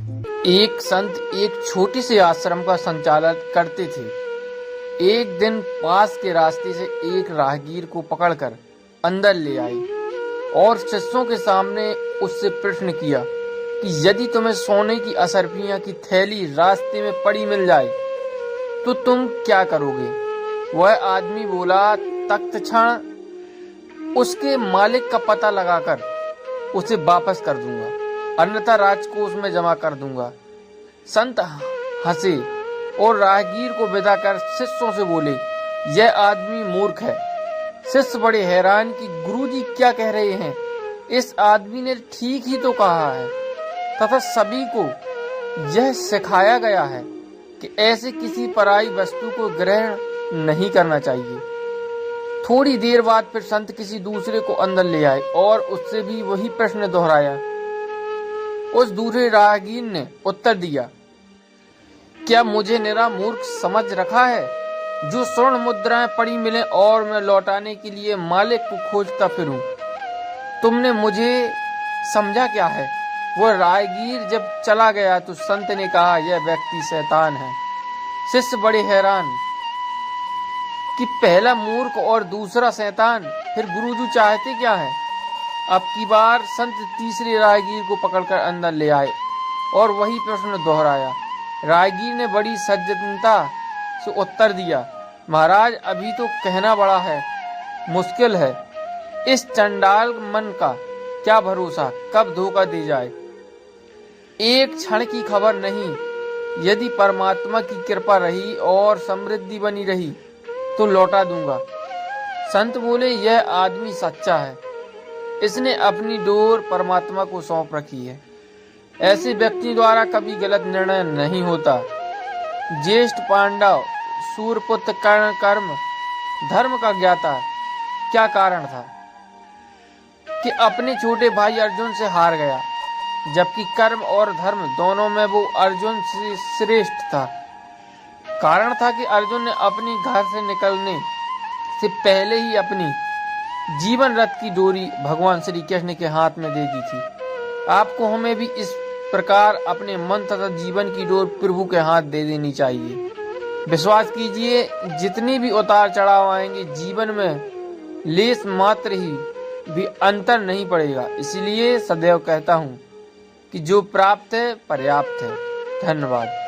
एक संत एक छोटी सी आश्रम का संचालन करते थे। एक दिन पास के रास्ते से एक राहगीर को पकड़कर अंदर ले आए और शिष्यों के सामने उससे प्रश्न किया कि यदि तुम्हें सोने की असरफियां की थैली रास्ते में पड़ी मिल जाए तो तुम क्या करोगे? वह आदमी बोला, तत्क्षण उसके मालिक का पता लगाकर उसे वापस कर दूंगा, अन्यथा राजकोष में जमा कर दूंगा। संत हंसे और राहगीर को विदा कर शिष्यों से बोले, यह आदमी मूर्ख है। शिष्य बड़े हैरान कि गुरुजी क्या कह रहे हैं? इस आदमी ने ठीक ही तो कहा है तथा सभी को यह सिखाया गया है कि ऐसे किसी पराई वस्तु को ग्रहण नहीं करना चाहिए। थोड़ी देर बाद फिर संत किसी दूसरे को अंदर ले आए और उससे भी वही प्रश्न दोहराया। उस दूसरे राहगीर ने उत्तर दिया, क्या मुझे निरा मूर्ख समझ रखा है जो स्वर्ण मुद्राएं पड़ी मिले और मैं लौटाने के लिए मालिक को खोजता फिरूं? तुमने मुझे समझा क्या है? वह राहगीर जब चला गया तो संत ने कहा, यह व्यक्ति शैतान है। शिष्य बड़े हैरान कि पहला मूर्ख और दूसरा शैतान, फिर गुरुजी चाहते क्या है? अब की बार संत तीसरे राहगीर को पकड़कर अंदर ले आए और वही प्रश्न दोहराया। राहगीर ने बड़ी सज्जनता से उत्तर दिया, महाराज अभी तो कहना बड़ा है, मुश्किल है। इस चंडाल मन का क्या भरोसा, कब धोखा दे जाए। एक क्षण की खबर नहीं, यदि परमात्मा की कृपा रही और समृद्धि बनी रही तो लौटा दूंगा। संत बोले, यह आदमी सच्चा है, इसने अपनी डोर परमात्मा को सौंप रखी है। ऐसे व्यक्ति द्वारा कभी गलत निर्णय नहीं होता। ज्येष्ठ पांडव सूर्यपुत्र कर्ण कर्म धर्म का ज्ञाता क्या कारण था कि अपने छोटे भाई अर्जुन से हार गया, जबकि कर्म और धर्म दोनों में वो अर्जुन से श्रेष्ठ था। कारण था कि अर्जुन ने अपनी घर से निकलने से पहले ही अपनी जीवन रथ की डोरी भगवान श्री कृष्ण के हाथ में दे दी थी। आपको हमें भी इस प्रकार अपने मन तथा जीवन की डोर प्रभु के हाथ दे देनी चाहिए। विश्वास कीजिए, जितनी भी उतार चढ़ाव आएंगे जीवन में लेस मात्र ही भी अंतर नहीं पड़ेगा। इसलिए सदैव कहता हूँ कि जो प्राप्त है पर्याप्त है। धन्यवाद।